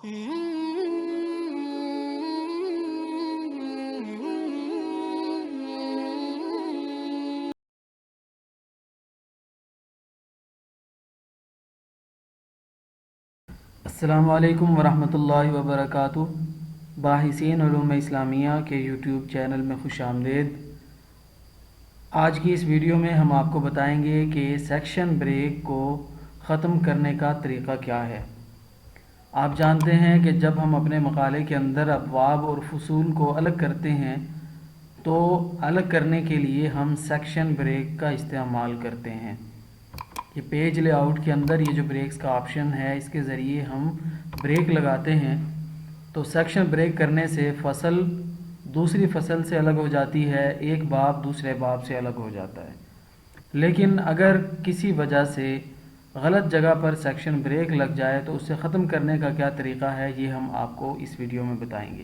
السلام علیکم ورحمۃ اللہ وبرکاتہ۔ باحثین علوم اسلامیہ کے یوٹیوب چینل میں خوش آمدید۔ آج کی اس ویڈیو میں ہم آپ کو بتائیں گے کہ سیکشن بریک کو ختم کرنے کا طریقہ کیا ہے۔ آپ جانتے ہیں کہ جب ہم اپنے مقالے کے اندر ابواب اور فصول کو الگ کرتے ہیں تو الگ کرنے کے لیے ہم سیکشن بریک کا استعمال کرتے ہیں۔ یہ پیج لے آؤٹ کے اندر یہ جو بریکس کا آپشن ہے، اس کے ذریعے ہم بریک لگاتے ہیں تو سیکشن بریک کرنے سے فصل دوسری فصل سے الگ ہو جاتی ہے، ایک باب دوسرے باب سے الگ ہو جاتا ہے۔ لیکن اگر کسی وجہ سے غلط جگہ پر سیکشن بریک لگ جائے تو اسے ختم کرنے کا کیا طریقہ ہے، یہ ہم آپ کو اس ویڈیو میں بتائیں گے۔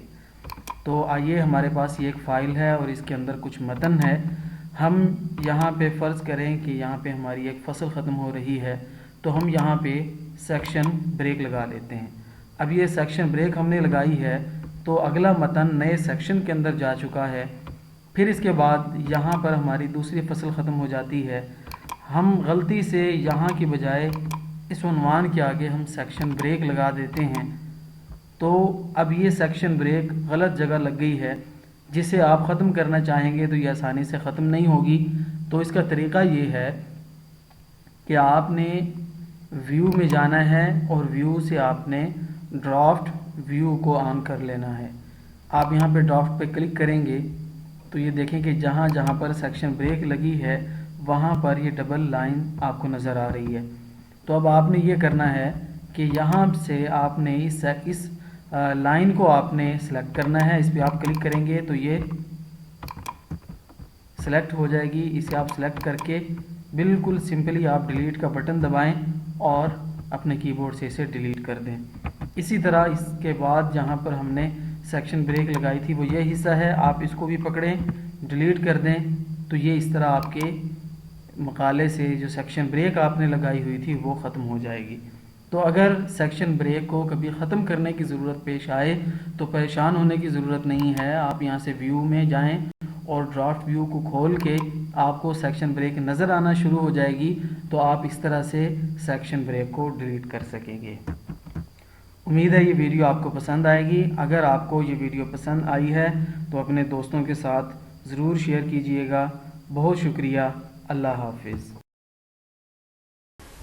تو آئیے، ہمارے پاس یہ ایک فائل ہے اور اس کے اندر کچھ متن ہے۔ ہم یہاں پہ فرض کریں کہ یہاں پہ ہماری ایک فصل ختم ہو رہی ہے تو ہم یہاں پہ سیکشن بریک لگا لیتے ہیں۔ اب یہ سیکشن بریک ہم نے لگائی ہے تو اگلا متن نئے سیکشن کے اندر جا چکا ہے۔ پھر اس کے بعد یہاں پر ہماری دوسری فصل ختم ہو جاتی ہے۔ ہم غلطی سے یہاں کی بجائے اس عنوان کے آگے ہم سیکشن بریک لگا دیتے ہیں تو اب یہ سیکشن بریک غلط جگہ لگ گئی ہے، جسے آپ ختم کرنا چاہیں گے تو یہ آسانی سے ختم نہیں ہوگی۔ تو اس کا طریقہ یہ ہے کہ آپ نے ویو میں جانا ہے اور ویو سے آپ نے ڈرافٹ ویو کو آن کر لینا ہے۔ آپ یہاں پہ ڈرافٹ پہ کلک کریں گے تو یہ دیکھیں کہ جہاں جہاں پر سیکشن بریک لگی ہے وہاں پر یہ ڈبل لائن آپ کو نظر آ رہی ہے۔ تو اب آپ نے یہ کرنا ہے کہ یہاں سے آپ نے اس لائن کو آپ نے سلیکٹ کرنا ہے۔ اس پہ آپ کلک کریں گے تو یہ سلیکٹ ہو جائے گی۔ اسے آپ سلیکٹ کر کے بالکل سمپلی آپ ڈیلیٹ کا بٹن دبائیں اور اپنے کی بورڈ سے اسے ڈیلیٹ کر دیں۔ اسی طرح اس کے بعد جہاں پر ہم نے سیکشن بریک لگائی تھی وہ یہ حصہ ہے، آپ اس کو بھی پکڑیں، ڈیلیٹ کر دیں تو یہ اس طرح آپ کے مقالے سے جو سیکشن بریک آپ نے لگائی ہوئی تھی وہ ختم ہو جائے گی۔ تو اگر سیکشن بریک کو کبھی ختم کرنے کی ضرورت پیش آئے تو پریشان ہونے کی ضرورت نہیں ہے۔ آپ یہاں سے ویو میں جائیں اور ڈرافٹ ویو کو کھول کے آپ کو سیکشن بریک نظر آنا شروع ہو جائے گی تو آپ اس طرح سے سیکشن بریک کو ڈیلیٹ کر سکیں گے۔ امید ہے یہ ویڈیو آپ کو پسند آئے گی۔ اگر آپ کو یہ ویڈیو پسند آئی ہے تو اپنے دوستوں کے ساتھ ضرور شیئر کیجئے گا۔ بہت شکریہ۔ اللہ حافظ۔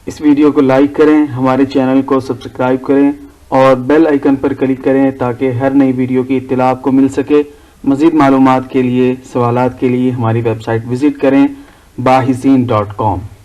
اس ویڈیو کو لائک کریں، ہمارے چینل کو سبسکرائب کریں اور بیل آئیکن پر کلک کریں تاکہ ہر نئی ویڈیو کی اطلاع آپ کو مل سکے۔ مزید معلومات کے لیے، سوالات کے لیے ہماری ویب سائٹ وزٹ کریں باحثین.com۔